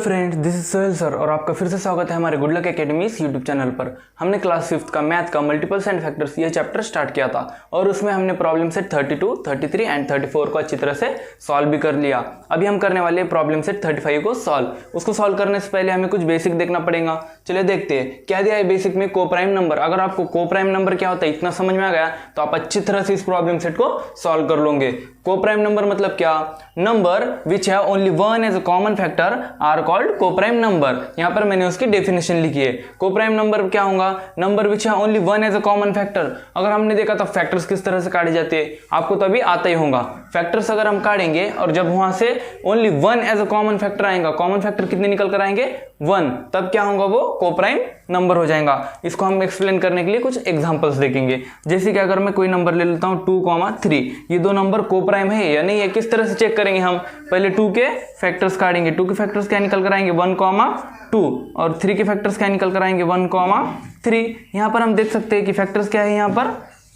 Friends, this is Sohail sir और आपका फिर से स्वागत है हमारे गुड लक एकेडमी इस यूट्यूब चैनल पर। हमने क्लास 5th का मैथ का मल्टीपल्स एंड फैक्टर्स ये चैप्टर स्टार्ट किया था और उसमें हमने प्रॉब्लम सेट 32, 33 एंड 34 को अच्छी तरह से सॉल्व भी कर लिया। अभी हम करने वाले हैं प्रॉब्लम सेट 35 को सॉल्व। उसको सॉल्व करने से पहले हमें कुछ बेसिक देखना पड़ेगा। चलिए देखते हैं क्या दिया है बेसिक में। को प्राइम नंबर, अगर आपको को प्राइम नंबर क्या होता है इतना समझ में आ गया तो आप अच्छी तरह से इस प्रॉब्लम सेट को सॉल्व कर लोगे। को प्राइम नंबर मतलब क्या? Number which have only one as a common factor are called coprime number. यहां पर मैंने उसकी डेफिनेशन लिखी है। को प्राइम नंबर क्या होगा? Number which have only one as a common factor. अगर हमने देखा तो फैक्टर्स किस तरह से काटे जाते हैं आपको तो अभी आता ही होगा। फैक्टर्स अगर हम काटेंगे और जब वहां से only one as a common factor आएगा, कॉमन फैक्टर कितने निकल कर आएंगे? 1, तब क्या होगा? वो को प्राइम नंबर हो जाएगा। इसको हम एक्सप्लेन करने के लिए कुछ एग्जांपल्स देखेंगे। जैसे कि अगर मैं कोई नंबर ले लेता हूं 2,3, ये दो नंबर को प्राइम है या नहीं है, किस तरह से चेक करेंगे हम? पहले 2 के फैक्टर्स काटेंगे। 2 के फैक्टर्स क्या निकल कर आएंगे? 1,2 और 3 के फैक्टर्स क्या निकल कर आएंगे? 1,3। यहां पर हम देख सकते हैं कि फैक्टर्स क्या है, यहां पर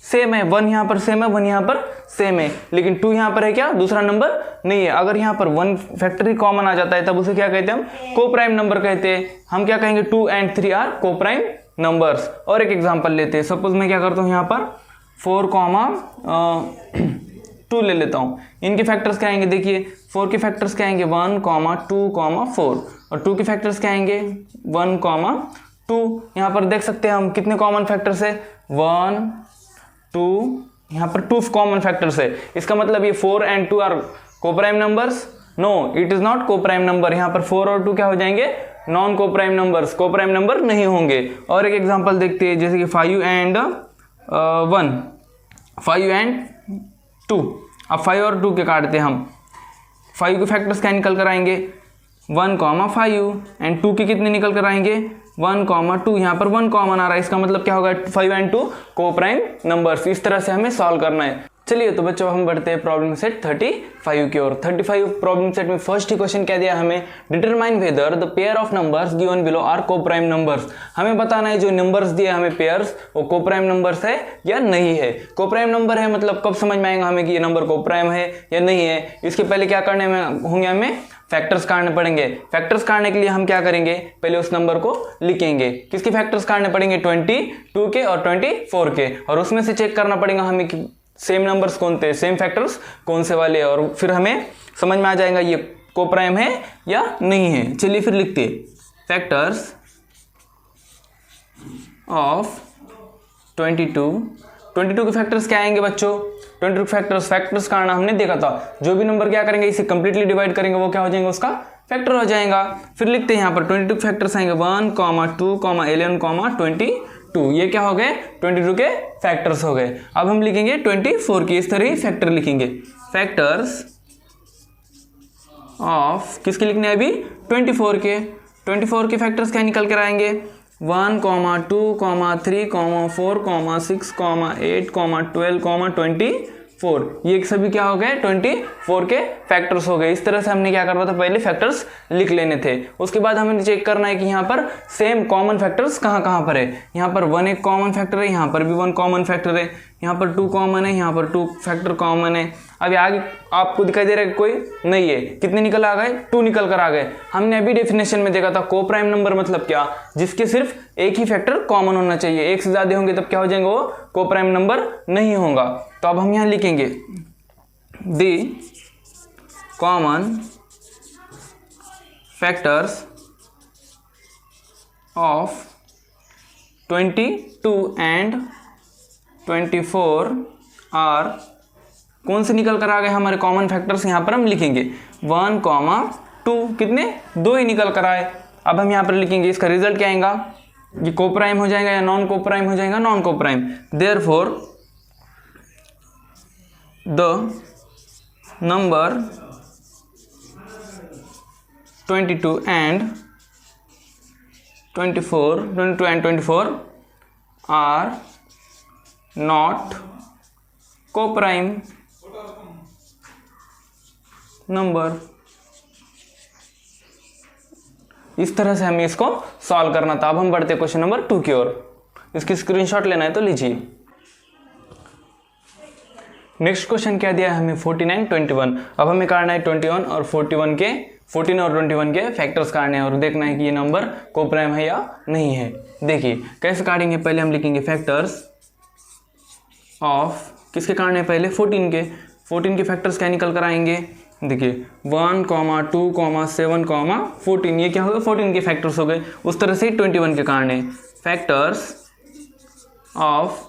सेम है। 1 यहां पर सेम है, 1 यहां पर सेम है, लेकिन 2 यहां पर है क्या? दूसरा नंबर नहीं है। अगर यहां पर 1 फैक्टर ही कॉमन आ जाता है तब उसे क्या कहते हैं? हम को प्राइम नंबर कहते हैं। हम क्या कहेंगे? 2 and 3 are coprime numbers. और एक एग्जांपल लेते हैं। सपोज मैं क्या करता हूं यहां पर 4,2 ले लेता हूं। इनके फैक्टर्स क्या आएंगे? देखिए 4 के फैक्टर्स क्या आएंगे? 1,2,4 और 2 के फैक्टर्स क्या आएंगे? 1,2। यहां पर देख सकते हैं हम कितने कॉमन फैक्टर्स है? 1, 2, यहां पर 2 कॉमन फैक्टर्स है। इसका मतलब ये 4 and 2 are coprime numbers? No, it is not coprime number. यहां पर 4 और 2 क्या हो जाएंगे? नॉन को प्राइम नंबर्स, को प्राइम नंबर नहीं होंगे। और एक एग्जांपल देखते हैं, जैसे कि 5 and 1, 5 and 2। अब 5 और 2 के काटते हैं हम। 5 के फैक्टर्स क्या निकल कर आएंगे? 1,5 एंड 2 के कितने निकल कर आएंगे? 1,2। यहाँ पर 1 कॉमन आ रहा है, इसका मतलब क्या होगा? 5 and 2 को प्राइम नंबर्स। इस तरह से हमें सॉल्व करना है। चलिए तो बच्चों हम बढ़ते हैं प्रॉब्लम सेट 35 की ओर। 35 प्रॉब्लम सेट में फर्स्ट ही क्वेश्चन क्या दिया हमें? Determine whether the pair of numbers given below are coprime numbers. हमें बताना है जो नंबर्स दिए हमें पेयर्स वो को प्राइम नंबर्स है या नहीं है। को प्राइम नंबर है मतलब कब समझ में आएगा हमें कि ये नंबर को प्राइम है या नहीं है? इसके पहले क्या करने में होंगे? हमें फैक्टर्स काटने पड़ेंगे। फैक्टर्स काटने के लिए हम क्या करेंगे? पहले उस नंबर को लिखेंगे। किसके फैक्टर्स काटने पड़ेंगे? 22 के और 24 के। और उसमें से चेक करना पड़ेगा हमें कि सेम नंबर्स कौन थे, सेम फैक्टर्स कौन से वाले, और फिर हमें समझ में आ जाएगा ये को प्राइम है या नहीं है। चलिए फिर लिखते हैं फैक्टर्स ऑफ 22 के फैक्टर्स क्या आएंगे बच्चों? 22 फैक्टर्स का हमने देखा था। जो भी नंबर क्या करेंगे इसे कंप्लीटली डिवाइड करेंगे वो क्या हो जाएगा? उसका फैक्टर हो जाएगा। फिर लिखते हैं यहाँ पर 22 फैक्टर्स आएंगे 1, 2, 11, 22। ये क्या हो गए? 22 के फैक्टर्स हो गए। अब हम लिखेंगे 24 की। इस तरह ही फैक्टर लिखेंगे। फैक्टर्स ऑफ किसके लिखने हैं अभी? 24 के। 24 के फैक्टर्स क्या निकल कर आएंगे? 1, 2, 3, 4, 6, 8, 12, 24। ये सभी क्या हो गए? 24 के फैक्टर्स हो गए। इस तरह से हमने क्या करना था? पहले फैक्टर्स लिख लेने थे। उसके बाद हमें चेक करना है कि यहाँ पर सेम कॉमन फैक्टर्स कहाँ पर है। यहाँ पर 1 एक कॉमन फैक्टर है, यहाँ पर भी 1 कॉमन फैक्टर है, यहाँ पर 2 कॉमन है, यहाँ पर 2 फैक्टर कॉमन है। अभी आगे आपको दिखाई दे रहा है कोई नहीं है। कितने निकल आ गए? 2 निकल कर आ गए। हमने अभी डेफिनेशन में देखा था को प्राइम नंबर मतलब क्या? जिसके सिर्फ एक ही फैक्टर कॉमन होना चाहिए। एक से ज्यादा होंगे तब क्या हो जाएंगे? वो को प्राइम नंबर नहीं होगा। तो अब हम यहां लिखेंगे the common factors of 22 and 24 are. कौन से निकल कर आ गए हमारे कॉमन फैक्टर्स? यहां पर हम लिखेंगे 1, 2। कितने? 2 ही निकल कर आए। अब हम यहां पर लिखेंगे इसका रिजल्ट क्या आएगा? ये को प्राइम हो जाएगा या नॉन को प्राइम हो जाएगा? Non coprime. Therefore the number 22 and 24 are not coprime number. इस तरह से हमें इसको सॉल्व करना था। अब हम बढ़ते क्वेश्चन नंबर 2 की ओर। इसकी स्क्रीनशॉट लेना है तो लीजिए। नेक्स्ट क्वेश्चन क्या दिया है हमें 49, 21। अब हमें काटना है 21 और 41 के 14 और 21 के फैक्टर्स काटने हैं और देखना है कि ये नंबर कोप्राइम है या नहीं है। देखिए कैसे काटेंगे, पहले हम लिखेंगे फैक्टर्स ऑफ, किसके काटने हैं पहले 14 के। 14 के फैक्टर्स क्या निकल कर आएंगे, देखिए 1, 2, 7, 14, ये क्या हो गए 14 के फैक्टर्स हो गए। उस तरह से 21 के काटने, फैक्टर्स ऑफ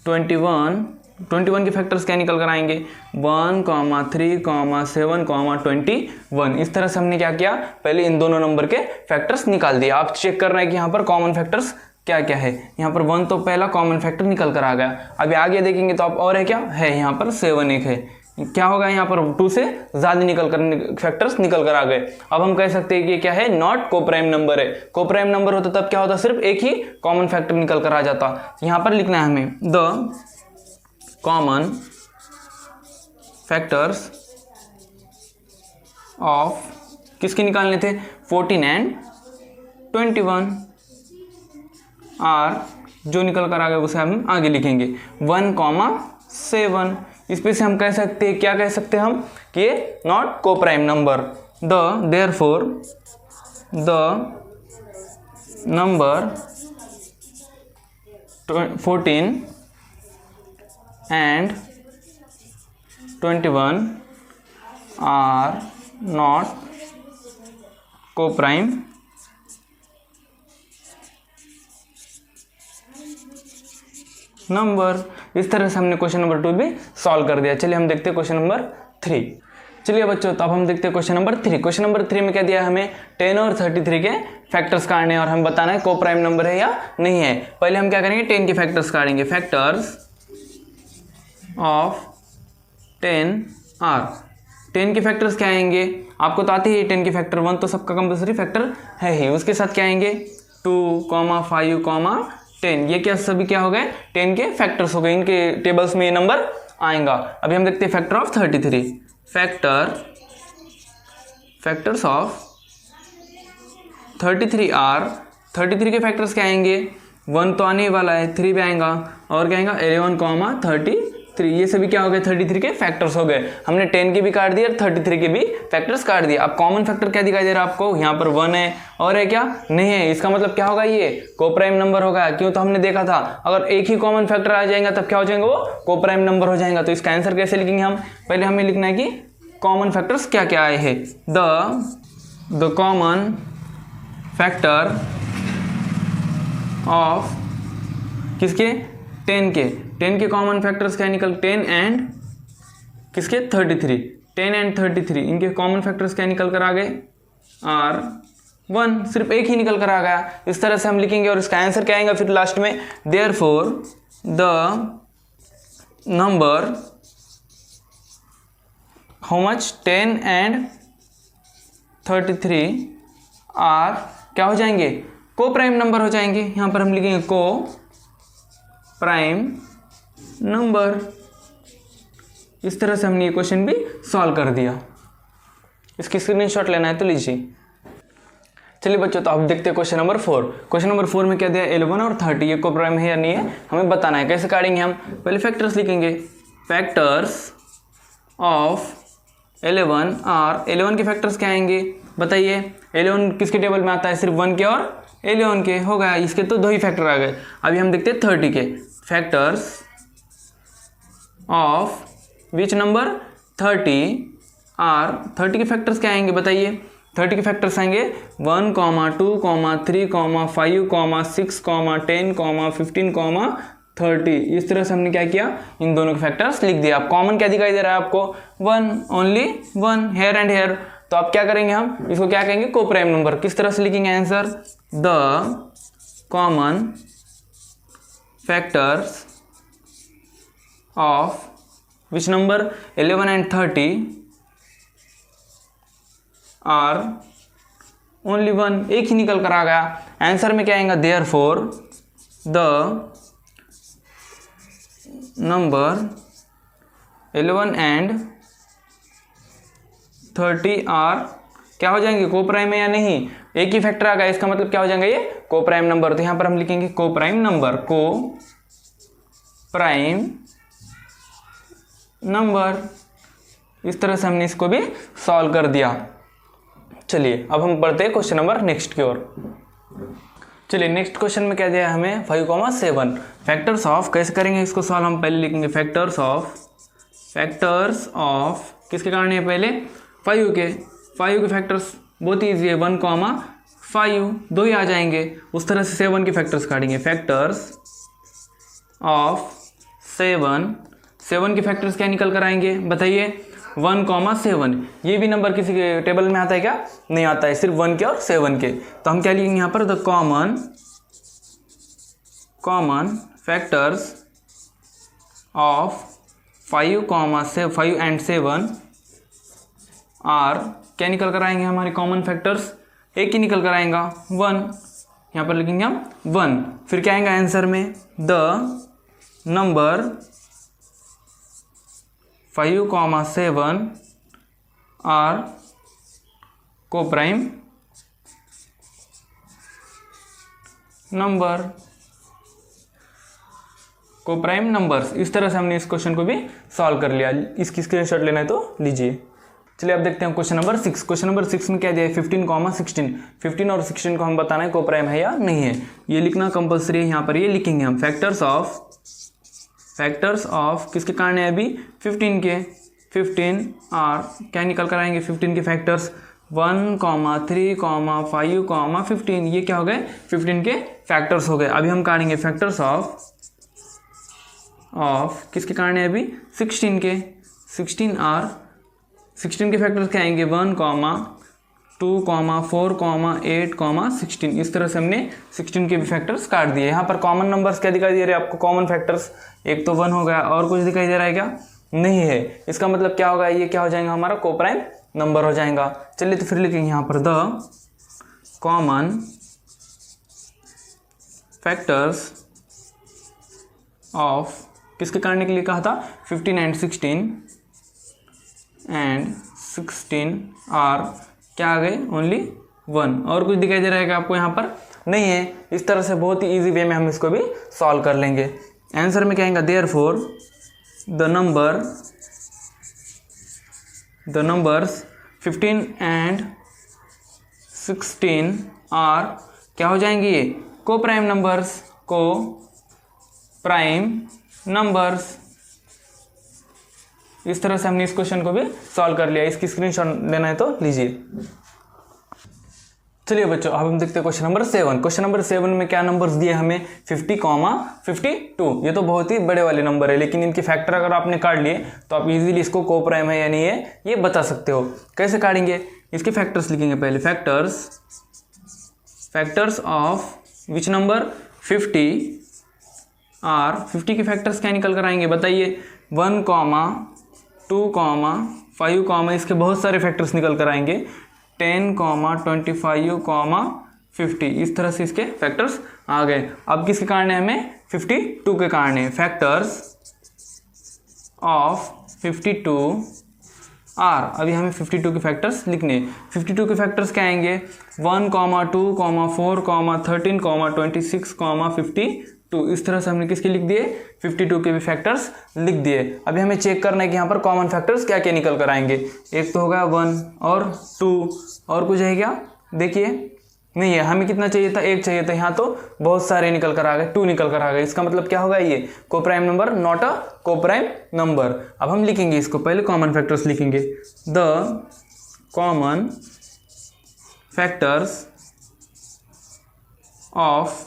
21 के फैक्टर्स क्या निकल कर आएंगे 1, 3, 7, 21। इस तरह से हमने क्या किया, पहले इन दोनों नंबर के फैक्टर्स निकाल दिया। आप चेक कर रहे हैं कि यहाँ पर कॉमन फैक्टर्स क्या क्या है। यहाँ पर 1 तो पहला कॉमन फैक्टर निकल कर आ गया। अभी आगे देखेंगे तो आप और है क्या है, यहाँ पर 7 एक है, क्या होगा यहाँ पर 2 से ज़्यादा निकल कर फैक्टर्स निकल कर आ गए। अब हम कह सकते हैं कि क्या है, नॉट कोप्राइम नंबर है। कोप्राइम नंबर होता तब क्या होता, सिर्फ एक ही कॉमन फैक्टर निकल कर आ जाता। यहाँ पर लिखना है हमें द कॉमन फैक्टर्स ऑफ, किसके निकालने थे 14 एंड 21 आर, जो निकल कर आ गए उसे हम आगे लिखेंगे 1, 7। इस पे से हम कह सकते हैं, क्या कह सकते हैं हम कि ये not coprime number. Therefore the number 14 and 21 are not coprime number. इस तरह से हमने क्वेश्चन नंबर 2 भी सॉल्व कर दिया। चलिए हम देखते हैं क्वेश्चन नंबर 3। चलिए बच्चों, तो अब हम देखते हैं क्वेश्चन नंबर 3। क्वेश्चन नंबर 3 में क्या दिया है हमें 10 और 33 के फैक्टर्स काटने और हमें बताना है कोप्राइम नंबर है या नहीं है। पहले हम क्या करेंगे, 10 के फैक्टर्स काटेंगे, फैक्टर्स ऑफ 10 आर। 10 के फैक्टर्स क्या आएंगे, आपको तो आते ही 10 के फैक्टर, 1 तो सबका कंपल्सरी फैक्टर है ही, उसके साथ क्या आएंगे 2, 5, 10। ये क्या सभी क्या हो गए 10 के फैक्टर्स हो गए। इनके टेबल्स में ये नंबर आएगा। अभी हम देखते हैं factor of 33। Factors of 33 are. 33 के फैक्टर्स क्या आएंगे, 1 तो आने वाला है, 3 भी आएगा और क्या आएगा 11, 33। ये सभी क्या हो गए 33 के फैक्टर्स हो गए। हमने 10 के भी काट दिए और 33 के भी फैक्टर्स काट दिए। अब कॉमन फैक्टर क्या दिखाई दे रहा है आपको, यहाँ पर 1 है और है क्या नहीं है। इसका मतलब क्या होगा, ये कोप्राइम नंबर होगा। क्यों, तो हमने देखा था अगर एक ही कॉमन फैक्टर आ जाएगा तब क्या हो जाएंगे, वो कोप्राइम नंबर हो जाएगा। तो इसका आंसर कैसे लिखेंगे हम, पहले हमें लिखना है कि कॉमन फैक्टर्स क्या क्या आए हैं। द कॉमन फैक्टर ऑफ किसके 10 के कॉमन फैक्टर्स क्या निकल 10 एंड किसके 33। 10 एंड 33 इनके कॉमन फैक्टर्स क्या निकल कर आ गए आर 1, सिर्फ एक ही निकल कर आ गया। इस तरह से हम लिखेंगे और इसका आंसर क्या आएगा फिर लास्ट में, therefore the number how much 10 and 33 are क्या हो जाएंगे, को प्राइम नंबर हो जाएंगे। यहां पर हम लिखेंगे को प्राइम नंबर। इस तरह से हमने ये क्वेश्चन भी सॉल्व कर दिया। इसकी स्क्रीनशॉट लेना है तो लीजिए। चलिए बच्चों, तो अब देखते हैं क्वेश्चन नंबर 4। क्वेश्चन नंबर 4 में क्या दिया 11 और 30, ये को प्राइम है या नहीं है हमें बताना है। कैसे काटेंगे हम, पहले फैक्टर्स लिखेंगे, फैक्टर्स ऑफ 11 आर। 11 के फैक्टर्स क्या आएंगे बताइए, 11 किसके टेबल में आता है, सिर्फ 1 के और 11 के हो गया। इसके तो 2 ही फैक्टर आ गए। अभी हम देखते हैं 30 के factors of which number 30 are. 30 के फैक्टर्स क्या आएंगे बताइए, 30 के फैक्टर्स आएंगे 1, 2, 3, 5, 6, 10, 15, 30। इस तरह से हमने क्या किया, इन दोनों के फैक्टर्स लिख दिया। अब कॉमन क्या दिखाई दे रहा है आपको 1, ओनली 1, हेयर एंड हेयर। तो अब क्या करेंगे हम, इसको क्या कहेंगे को प्राइम नंबर। किस तरह से लिखेंगे answer, the common factors of which number 11 and 30 are only 1, एक ही निकल कर आ गया। आंसर में क्या आएगा, therefore the number 11 and 30 are क्या हो जाएंगे, को प्राइम है या नहीं। एक ही फैक्टर आ गया, इसका मतलब क्या हो जाएगा, ये को प्राइम नंबर। तो यहां पर हम लिखेंगे को प्राइम नंबर, को प्राइम नंबर। इस तरह से हमने इसको भी सॉल्व कर दिया। चलिए अब हम बढ़ते हैं क्वेश्चन नंबर नेक्स्ट की ओर। चलिए नेक्स्ट क्वेश्चन में क्या दिया है हमें 5,7 फैक्टर्स ऑफ, कैसे करेंगे इसको सॉल्व, हम पहले लिखेंगे फैक्टर्स ऑफ किसके कारण है, पहले 5 के फैक्टर्स बहुत ईजी है, 1,5 दो ही आ जाएंगे। उस तरह से 7 के फैक्टर्स काटेंगे, फैक्टर्स ऑफ 7 के फैक्टर्स क्या निकल कर आएंगे बताइए, 1,7। ये भी नंबर किसी के टेबल में आता है क्या, नहीं आता है, सिर्फ 1 के और 7 के। तो हम क्या लिखेंगे यहाँ पर, the common factors of 5 and 7 are, क्या निकल कर आएंगे हमारे कॉमन फैक्टर्स, एक ही निकल कर आएगा 1, यहाँ पर लिखेंगे हम 1। फिर क्या आएगा आंसर में, the number 5,7 are coprime number, coprime numbers. इस तरह से हमने इस क्वेश्चन को भी सॉल्व कर लिया। इसकी स्क्रीनशॉट लेना है तो लीजिए। चलिए अब देखते हैं क्वेश्चन नंबर 6। क्वेश्चन नंबर 6 में क्या दिया है, 15,16। 15 और 16 को हम बताना है कोप्राइम है या नहीं है, ये लिखना कंपलसरी है। यहाँ पर ये लिखेंगे हम फैक्टर्स ऑफ किसके कारण है अभी, 15 के। 15 आर क्या निकल कर आएंगे 15 के फैक्टर्स, 1, 3, 5, 15। ये क्या हो गए, 15 के फैक्टर्स हो गए। अभी हम काटेंगे फैक्टर्स ऑफ किसके कारण है अभी, 16 के। 16 आर, 16 के फैक्टर्स क्या आएंगे, 1, 2, 4, 8, 16। इस तरह से हमने 16 के भी फैक्टर्स काट दिए। यहाँ पर कॉमन नंबर्स क्या दिखाई दे रहे हैं आपको, कॉमन फैक्टर्स, एक तो 1 हो गया, और कुछ दिखाई दे रहा है क्या, नहीं है। इसका मतलब क्या होगा, ये क्या हो जाएगा हमारा कोप्राइम नंबर हो जाएगा। चलिए तो फिर लिखेंगे यहाँ पर द कॉमन फैक्टर्स ऑफ किसके कारण के लिए कहा था, 15 एंड 16 आर क्या आ गए, ओनली 1। और कुछ दिखाई दे रहा है क्या आपको यहाँ पर, नहीं है। इस तरह से बहुत ही ईजी वे में हम इसको भी सॉल्व कर लेंगे। आंसर में क्या आएगा, therefore the numbers 15 and 16 are क्या हो जाएंगे, ये कोप्राइम नंबर्स। इस तरह से हमने इस क्वेश्चन को भी सॉल्व कर लिया। इसकी स्क्रीनशॉट लेना है तो लीजिए। चलिए बच्चों अब हम देखते हैं क्वेश्चन नंबर 7। क्वेश्चन नंबर 7 में क्या नंबर्स दिए हमें, 50,52। ये तो बहुत ही बड़े वाले नंबर है, लेकिन इनके फैक्टर अगर आपने काट लिए तो आप इजीली इसको कोप्राइम है या नहीं है ये बता सकते हो। कैसे काटेंगे, इसके फैक्टर्स लिखेंगे पहले, factors of which number, 50 are. 50 के फैक्टर्स क्या निकल कर आएंगे बताइए, 1, 2, 5, इसके बहुत सारे फैक्टर्स निकल कर आएंगे, 10, 25, 50। इस तरह से इसके फैक्टर्स आ गए। अब किसके कारण है हमें, 52 के कारण है। फैक्टर्स ऑफ 52 आर, अभी हमें 52 के फैक्टर्स लिखने। 52 के फैक्टर्स क्या आएंगे, 1, 2, 4, 13, 26, 52। इस तरह से हमने किसके लिख दिए, 52 के भी फैक्टर्स लिख दिए। अभी हमें चेक करना है कि यहाँ पर कॉमन फैक्टर्स क्या क्या निकल कर आएंगे। एक तो होगा 1 और 2, और कुछ है क्या, देखिए नहीं है। हमें कितना चाहिए था, 1 चाहिए था, यहाँ तो बहुत सारे निकल कर आ गए, 2 निकल कर आ गए। इसका मतलब क्या होगा, ये coprime number, not a coprime number. अब हम लिखेंगे इसको, पहले कॉमन फैक्टर्स लिखेंगे, द कॉमन फैक्टर्स ऑफ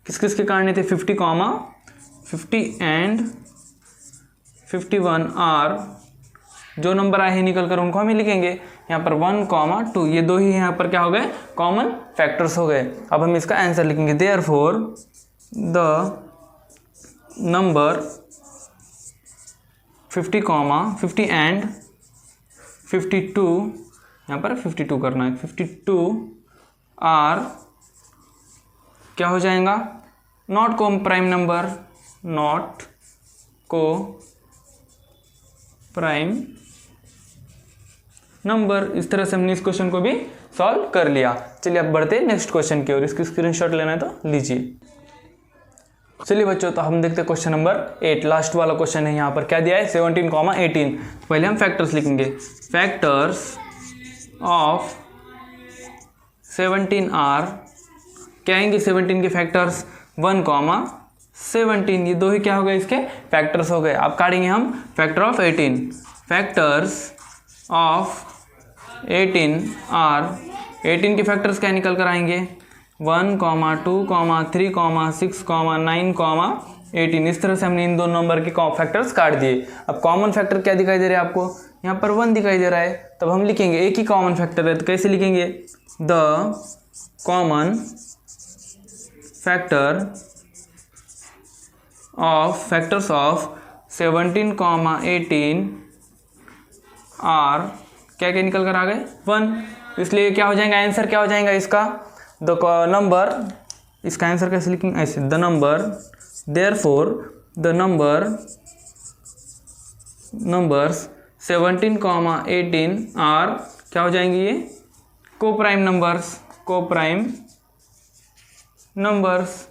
किस किस के कारण थे, 50 एंड 51 आर। जो नंबर आए हैं निकल कर उनको हम ही लिखेंगे। यहाँ पर 1, 2, ये दो ही यहाँ पर क्या हो गए, कॉमन फैक्टर्स हो गए। अब हम इसका आंसर लिखेंगे, देयरफॉर द नंबर 50 एंड 52, यहाँ पर 52 करना है, 52 आर क्या हो जाएगा, not coprime number, not coprime number. इस तरह से हमने इस क्वेश्चन को भी सॉल्व कर लिया। चलिए अब बढ़ते हैं नेक्स्ट क्वेश्चन की ओर। इसकी स्क्रीनशॉट लेना है तो लीजिए। चलिए बच्चों, तो हम देखते हैं क्वेश्चन नंबर 8, लास्ट वाला क्वेश्चन है। यहाँ पर क्या दिया है 17, 18। पहले हम फैक्टर्स लिखेंगे। फैक्टर्स ऑफ 17 आर, क्या आएंगे 17 के फैक्टर्स 1, 17। ये दो ही क्या हो गए इसके फैक्टर्स हो गए। अब काटेंगे हम factor of 18। Factors of 18 are, 18 के फैक्टर्स क्या निकल कर आएंगे 1, 2, 3, 6, 9, 18। इस तरह से हमने इन दो नंबर के फैक्टर्स काट दिए। अब कॉमन फैक्टर क्या दिखाई दे रहा है आपको, यहाँ पर 1 दिखाई दे रहा है। तब हम लिखेंगे एक ही कॉमन फैक्टर है, तो कैसे लिखेंगे the common factor of factors of 17, 18 are, क्या क्या निकल कर आ गए 1। इसलिए क्या हो जाएगा आंसर, क्या हो जाएगा इसका द नंबर। इसका आंसर कैसे लिखेंगे ऐसे, the number, therefore the numbers 17, 18 are क्या हो जाएंगे ये कोप्राइम नंबर्स।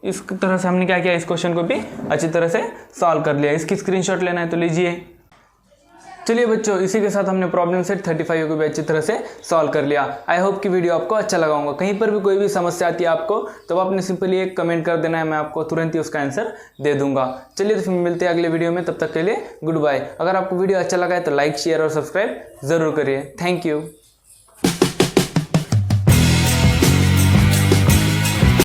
इस तरह से हमने क्या किया, इस क्वेश्चन को भी अच्छी तरह से सॉल्व कर लिया। इसकी स्क्रीनशॉट लेना है तो लीजिए। चलिए बच्चों, इसी के साथ हमने प्रॉब्लम सेट 35 को भी अच्छी तरह से सॉल्व कर लिया। आई होप कि वीडियो आपको अच्छा लगा होगा। कहीं पर भी कोई भी समस्या आती है आपको, तो आपने सिंपली एक कमेंट कर देना है, मैं आपको तुरंत ही उसका आंसर दे दूंगा। चलिए तो फिर मिलते हैं अगले वीडियो में, तब तक के लिए गुड बाय। अगर आपको वीडियो अच्छा लगा है तो लाइक, शेयर और सब्सक्राइब जरूर करिए। Thank you.